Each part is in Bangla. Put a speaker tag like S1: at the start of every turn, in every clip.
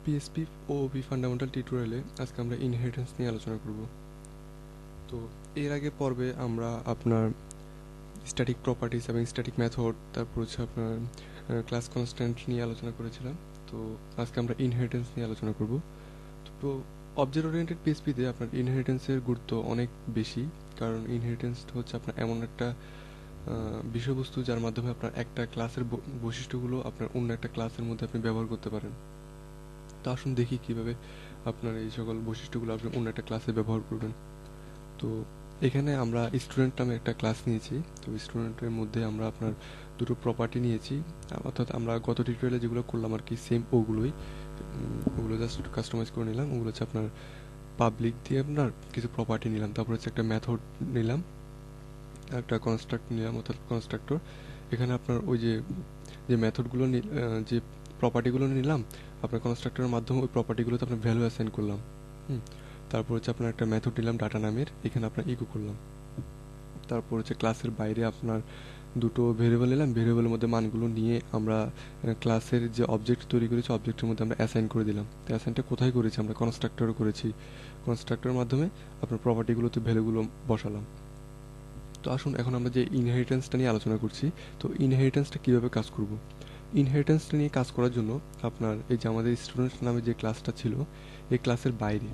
S1: PHP OOP Fundamental টিউটোরিয়ালে আজকে আমরা ইনহেরিটেন্স নিয়ে আলোচনা করব। তো এর আগে পর্বে আমরা আপনার স্ট্যাটিক প্রপার্টিজ এবং স্ট্যাটিক মেথড, তারপর হচ্ছে আপনার ক্লাস কনস্ট্যান্ট নিয়ে আলোচনা করেছিলাম। তো আজকে আমরা ইনহেরিটেন্স নিয়ে আলোচনা করব। তো অবজেক্ট ওরিয়েন্টেড পিএইচপিতে আপনার ইনহেরিটেন্সের গুরুত্ব অনেক বেশি, কারণ ইনহেরিটেন্স হচ্ছে আপনার এমন একটা বিষয়বস্তু যার মাধ্যমে আপনার একটা ক্লাসের বৈশিষ্ট্যগুলো আপনার অন্য একটা ক্লাসের মধ্যে আপনি ব্যবহার করতে পারেন। তো আসুন দেখি কিভাবে আপনার এই সকল বৈশিষ্ট্যগুলো আপনি অন্য একটা ক্লাসে ব্যবহার করবেন। তো এখানে আমরা স্টুডেন্ট নামে একটা ক্লাস নিয়েছি। তো স্টুডেন্টের মধ্যে আমরা আপনার দুটো প্রপার্টি নিয়েছি, অর্থাৎ আমরা গত টিউটোরিয়ালে যেগুলো করলাম আর কি সেম ওগুলো জাস্ট একটু কাস্টমাইজ করে নিলাম। ওগুলো হচ্ছে আপনার পাবলিক দিয়ে আপনার কিছু প্রপার্টি নিলাম, তারপর হচ্ছে একটা মেথড নিলাম, একটা কনস্ট্রাক্ট নিলাম অর্থাৎ কনস্ট্রাক্টর। এখানে আপনার ওই যে মেথডগুলো যে প্রপার্টিগুলো নিলাম আপনার কনস্ট্রাক্টরের মাধ্যমে ওই প্রপার্টিগুলোতে আপনার ভ্যালু অ্যাসাইন করলাম। তারপর হচ্ছে আপনার একটা মেথড নিলাম ডাটা নামের, এখানে আপনার ইকো করলাম। তারপর হচ্ছে ক্লাসের বাইরে আপনার দুটো ভেরিয়েবল নিলাম, ভেরিয়েবলের মধ্যে মানগুলো নিয়ে আমরা ক্লাসের যে অবজেক্ট তৈরি করেছি অবজেক্টের মধ্যে আমরা অ্যাসাইন করে দিলাম। তো অ্যাসাইনটা কোথায় করেছি? আমরা কনস্ট্রাক্টরে করেছি। কনস্ট্রাক্টরের মাধ্যমে আপনার প্রপার্টিগুলোতে ভ্যালুগুলো বসালাম। তো আসুন এখন আমরা যে ইনহেরিটেন্সটা নিয়ে আলোচনা করছি, তো ইনহেরিটেন্সটা কীভাবে কাজ করব। ইনহেরিটেন্সটা নিয়ে কাজ করার জন্য আপনার এই যে আমাদের স্টুডেন্ট নামে যে ক্লাসটা ছিল, এই ক্লাসের বাইরে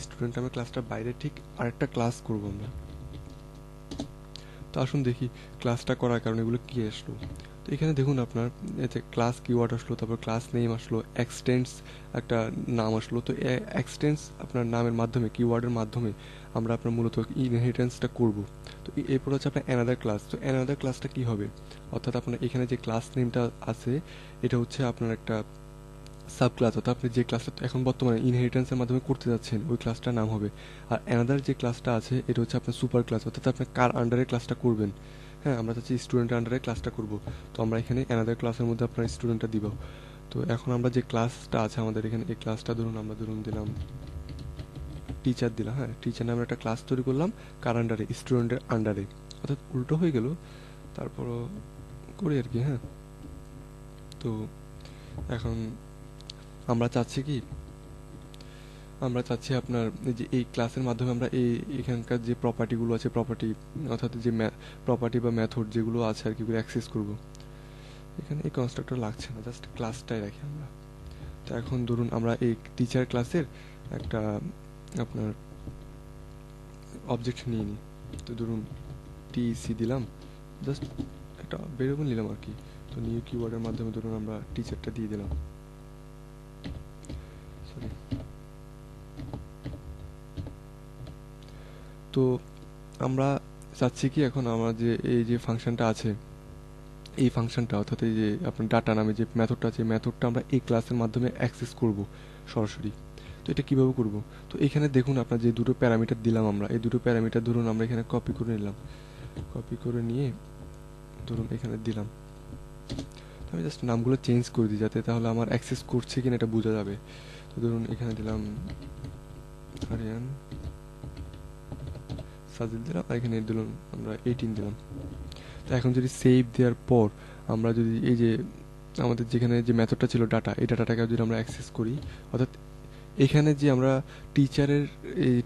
S1: স্টুডেন্ট নামে ক্লাসটার বাইরে ঠিক আরেকটা ক্লাস করব আমরা। তো আসুন দেখি ক্লাসটা করার কারণে এগুলো কী আসলো। তো এখানে দেখুন আপনার এতে ক্লাস কিওয়ার্ড আসলো, তারপর ক্লাস নেম আসলো, এক্সটেন্স একটা নাম আসলো। তো এক্সটেন্স আপনার নামের মাধ্যমে, কিওয়ার্ডের মাধ্যমে আমরা আপনার মূলত ইনহেরিটেন্সটা করব। তো এরপর হচ্ছে আপনার অ্যানাদার ক্লাস। তো অ্যানাদার ক্লাসটা কী হবে, অর্থাৎ আপনার এখানে যে ক্লাস নেমটা আছে এটা হচ্ছে আপনার একটা সাব ক্লাস, অর্থাৎ আপনি যে ক্লাসটা এখন বর্তমানে ইনহেরিটেন্সের মাধ্যমে করতে যাচ্ছেন ওই ক্লাসটার নাম হবে। আর অ্যানাদার যে ক্লাসটা আছে এটা হচ্ছে আপনার সুপার ক্লাস, অর্থাৎ আপনি কার আন্ডারে ক্লাসটা করবেন। হ্যাঁ, আমরা চাচ্ছি স্টুডেন্টের আন্ডারে ক্লাসটা করব। তো আমরা এখানে অ্যানাদার ক্লাসের মধ্যে আপনার স্টুডেন্টটা দিব। তো এখন আমরা যে ক্লাসটা আছে আমাদের এখানে, এই ক্লাসটা আমরা দিলাম টিচার দিলাম। হ্যাঁ, টিচার নামে একটা ক্লাস তৈরি করলাম কার আন্ডারে? স্টুডেন্টের আন্ডারে, অর্থাৎ উল্টো হয়ে গেল, তারপরও করি আর কি। হ্যাঁ, তো এখন আমরা চাচ্ছি আপনার যে এই ক্লাসের মাধ্যমে আমরা এখানকার যে প্রপার্টিগুলো আছে, অর্থাৎ যে প্রপার্টি বা মেথড যেগুলো আছে আর কি অ্যাক্সেস করব। এখানে এই কনস্ট্রাক্টর লাগছে না, জাস্ট ক্লাসটাই রাখি আমরা। তো এখন ধরুন আমরা এই টিচার ক্লাসের একটা আপনার অবজেক্ট নিয়ে নিই। তো ধরুন টিসি দিলাম, জাস্ট একটা ভেরিয়েবল নিলাম আর কি। তো নিউ কিওয়ার্ডের মাধ্যমে ধরুন আমরা টিচারটা দিয়ে দিলাম। সরি, তো আমরা চাচ্ছি কি এখন আমরা যে এই যে ফাংশনটা আছে, এই ফাংশনটা অর্থাৎ এই যে আপনার ডাটা নামে যে মেথডটা আছে, মেথডটা আমরা এই ক্লাসের মাধ্যমে অ্যাক্সেস করব সরাসরি। তো এটা কীভাবে করব? তো এখানে দেখুন আপনার যে দুটো প্যারামিটার দিলাম আমরা, এই দুটো প্যারামিটার ধরুন আমরা এখানে কপি করে নিলাম। কপি করে নিয়ে ধরুন এখানে দিলাম। আমি জাস্ট নামগুলো চেঞ্জ করে দিই যাতে তাহলে আমার অ্যাক্সেস করছে কিনা এটা বোঝা যাবে। তো ধরুন এখানে দিলাম আরিয়ান, সাজিল দিলাম, আর এখানে দিলাম আমরা 18 দিলাম। তো এখন যদি সেভ দেওয়ার পর আমরা যদি এই যে আমাদের যেখানে যে মেথডটা ছিল ডাটা, এই ডাটাটাকে যদি আমরা অ্যাক্সেস করি, অর্থাৎ এখানে যে আমরা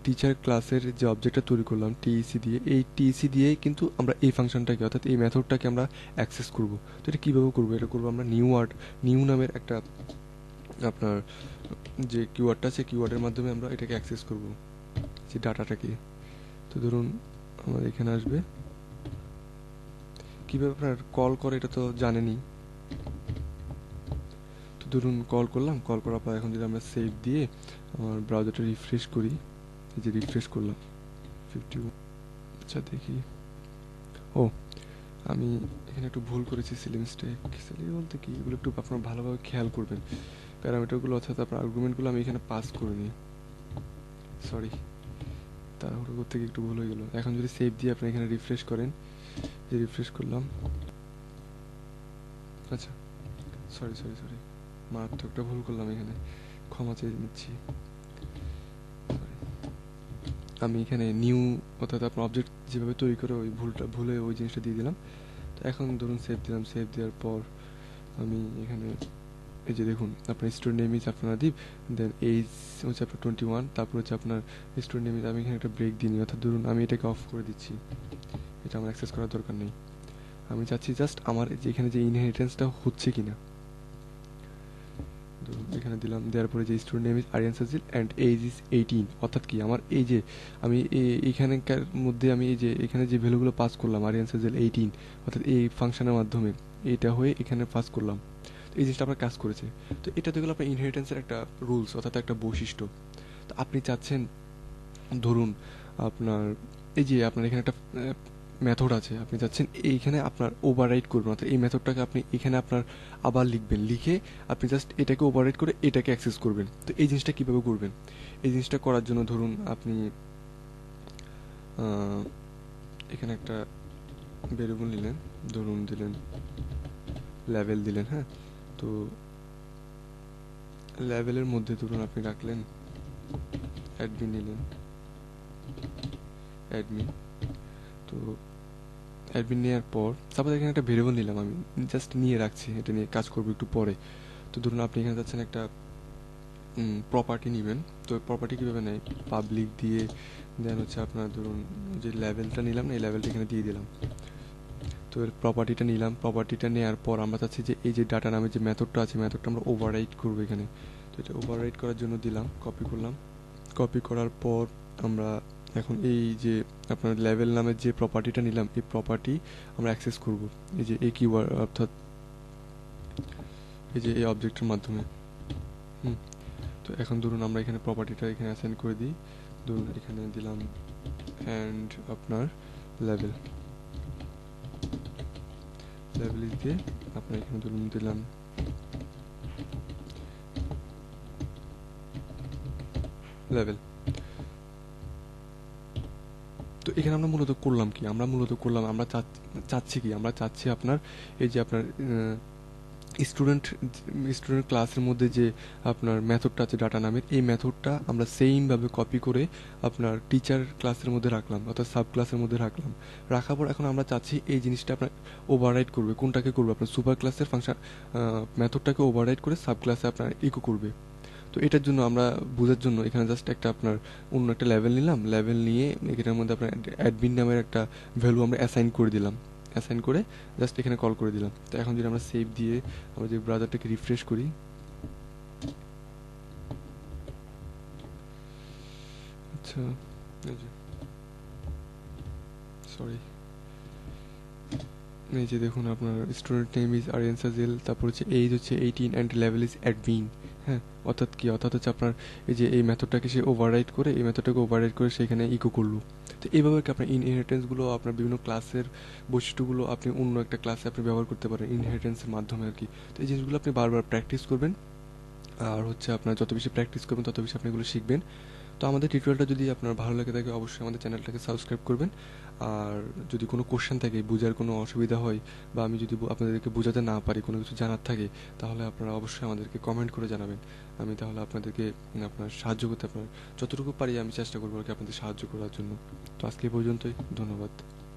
S1: টিচার ক্লাসের যে অবজেক্টটা তৈরি করলাম টিইসি দিয়ে, এই টিইসি দিয়েই কিন্তু আমরা এই ফাংশনটাকে অর্থাৎ এই মেথডটাকে আমরা অ্যাক্সেস করব। তো এটা কীভাবে করবো? এটা করবো আমরা নিউ নামের একটা আপনার যে কিওয়ার্ডটা আছে, কিওয়ার্ডের মাধ্যমে আমরা এটাকে অ্যাক্সেস করব যে ডাটাটাকে। তো ধরুন আমার এখানে আসবে, কীভাবে আপনার কল করে এটা তো জানেনই। তো ধরুন কল করলাম, কল করার পর এখন যদি আমরা সেভ দিয়ে আমার ব্রাউজারটা রিফ্রেশ করি, এই যে রিফ্রেশ করলাম 51। আচ্ছা দেখি, ও আমি এখানে একটু ভুল করেছি, সিলি মিস্টেক। সিলি বলতে কি, এগুলো একটু আপনারা ভালোভাবে খেয়াল করবেন। প্যারামিটারগুলো অর্থাৎ আপনার আর্গুমেন্টগুলো আমি এখানে পাস করে নিই, সরি, তাড়াহুড়ো করতে গিয়ে একটু ভুল হয়ে গেলো। এখন যদি সেভ দিয়ে আপনি এখানে রিফ্রেশ করেন, যে রিফ্রেশ করলাম, আচ্ছা সরি মারাত্মক একটা ভুল করলাম এখানে, ক্ষমা চেয়ে নিচ্ছি। আমি এখানে নিউ অর্থাৎ আপনার অবজেক্ট যেভাবে তৈরি করে ওই ভুলে ওই জিনিসটা দিয়ে দিলাম। তো এখন ধরুন সেভ দিলাম, সেভ দেওয়ার পর আমি এখানে এই যে দেখুন আপনার স্টুডেন্ট নেম ইজ আপনার আদিব, দেন এইজ হচ্ছে আপনার 21, তারপর হচ্ছে আপনার স্টুডেন্ট নেম ইজ, আমি এখানে একটা ব্রেক দিই, অর্থাৎ ধরুন আমি এটাকে অফ করে দিচ্ছি, এটা আমার অ্যাক্সেস করার দরকার নেই। আমি চাচ্ছি জাস্ট আমার যে এখানে যে ইনহেরিটেন্সটা হচ্ছে কিনা, ধরুন এখানে দিলাম, দেওয়ার পরে যে student name is Aryan Sajil and age is 18, অর্থাৎ কি আমার এই যে আমি এইখানকার মধ্যে আমি এই যে এখানে যে ভ্যালুগুলো পাস করলাম আরিয়ান সাজিল 18, অর্থাৎ এই ফাংশনের মাধ্যমে এটা হয়ে এখানে পাস করলাম, তো এই জিনিসটা আপনার কাজ করেছে। তো এটা তো গেলো আপনার ইনহেরিটেন্সের একটা রুলস, অর্থাৎ একটা বৈশিষ্ট্য। তো আপনি চাচ্ছেন ধরুন আপনার এই যে আপনার এখানে একটা মেথড আছে, আপনি চাচ্ছেন এইখানে আপনার ওভাররাইট করবেন, অর্থাৎ এই মেথডটাকে আপনি এখানে আপনার আবার লিখবেন, লিখে আপনি জাস্ট এটাকে ওভাররাইট করে এটাকে অ্যাক্সেস করবেন। তো এই জিনিসটা কীভাবে করবেন? এই জিনিসটা করার জন্য ধরুন আপনি এখানে একটা ভেরিয়েবল নিলেন, ধরুন দিলেন লেভেল দিলেন, হ্যাঁ, তো লেভেলের মধ্যে ধরুন আপনি রাখলেন অ্যাডমিন নিলেন, অ্যাডমিন, তো অ্যাডমিন নেওয়ার পর তারপর এখানে একটা ভেরিয়েবল নিলাম, আমি জাস্ট নিয়ে রাখছি, এটা নিয়ে কাজ করবো একটু পরে। তো ধরুন আপনি এখানে যাচ্ছেন একটা প্রপার্টি নেবেন, তো প্রপার্টি কীভাবে নেয়, পাবলিক দিয়ে দেন হচ্ছে আপনার ধরুন যে লেভেলটা নিলাম না, এই লেভেলটা এখানে দিয়ে দিলাম। তো এর প্রপার্টিটা নিলাম, প্রপার্টিটা নেওয়ার পর আমরা চাচ্ছি যে এই যে ডাটা নামে যে মেথডটা আছে, মেথডটা আমরা ওভাররাইট করবো এখানে। তো এটা ওভাররাইট করার জন্য দিলাম, কপি করলাম, কপি করার পর আমরা এখন এই যে আপনার লেভেল নামের যে প্রপার্টিটা নিলাম, এই প্রপার্টি আমরা অ্যাক্সেস করব এই যে এই কিওয়ার্ড, অর্থাৎ এই যে এই অবজেক্টের মাধ্যমে। তো এখন ধরুন আমরা এখানে প্রপার্টিটা এখানে অ্যাসাইন করে দিই, ধরুন এখানে দিলাম অ্যান্ড আপনার লেভেল, লেভেল দিয়ে আপনার এখানে ধরুন দিলাম লেভেল। তো এখানে আমরা মূলত করলাম কি, আমরা চাচ্ছি কি, আমরা চাচ্ছি আপনার এই যে আপনার স্টুডেন্ট ক্লাসের মধ্যে যে আপনার মেথডটা আছে ডাটা নামের, এই মেথডটা আমরা সেইমভাবে কপি করে আপনার টিচার ক্লাসের মধ্যে রাখলাম, অর্থাৎ সাব ক্লাসের মধ্যে রাখলাম। রাখার পর এখন আমরা চাচ্ছি এই জিনিসটা আপনার ওভাররাইট করবে, কোনটাকে করবে, আপনার সুপার ক্লাসের ফাংশন মেথডটাকে ওভাররাইট করে সাব ক্লাসে আপনার ইকো করবে। তো এটার জন্য আমরা বোঝার জন্য এখানে জাস্ট একটা আপনার অন্য একটা লেভেল নিলাম, লেভেল নিয়ে এটার মধ্যে আপনার অ্যাডমিন নামের একটা ভ্যালু আমরা অ্যাসাইন করে দিলাম, অ্যাসাইন করে জাস্ট এখানে কল করে দিলাম। তো এখন যদি আমরা সেভ দিয়ে আমরা যে ব্রাউজারটাকে রিফ্রেশ করি, আচ্ছা সরি, এই যে দেখুন আপনার স্টুডেন্ট নেম ইজ আরিয়ান সাজিল, তারপর হচ্ছে এইজ হচ্ছে 18 অ্যান্ড লেভেল ইজ অ্যাডমিন। হ্যাঁ, অর্থাৎ কি, অর্থাৎ হচ্ছে আপনার এই যে এই মেথডটাকে সে ওভাররাইট করে, এই মেথডটাকে ওভাররাইট করে সেখানে ইকো করলো। তো এইভাবে কি আপনার ইনহেরিটেন্সগুলো, আপনার বিভিন্ন ক্লাসের বৈশিষ্ট্যগুলো আপনি অন্য একটা ক্লাসে আপনি ব্যবহার করতে পারেন ইনহেরিটেন্সের মাধ্যমে আর কি। তো এই জিনিসগুলো আপনি বারবার প্র্যাকটিস করবেন, আর হচ্ছে আপনার যত বেশি প্র্যাকটিস করবেন তত বেশি আপনি এগুলো শিখবেন। তো আমাদের টিউটোরিয়ালটা যদি আপনার ভালো লাগে থাকে অবশ্যই আমাদের চ্যানেলটাকে সাবস্ক্রাইব করবেন। আর যদি কোনো কোশ্চেন থাকে, বোঝার কোনো অসুবিধা হয়, বা আমি যদি আপনাদেরকে বোঝাতে না পারি, কোনো কিছু জানার থাকে, তাহলে আপনারা অবশ্যই আমাদেরকে কমেন্ট করে জানাবেন। আমি তাহলে আপনাদেরকে আপনার সাহায্য করতে, আপনার যতটুকু পারি আমি চেষ্টা করবো আর কি আপনাদের সাহায্য করার জন্য। তো আজকে এই পর্যন্তই, ধন্যবাদ।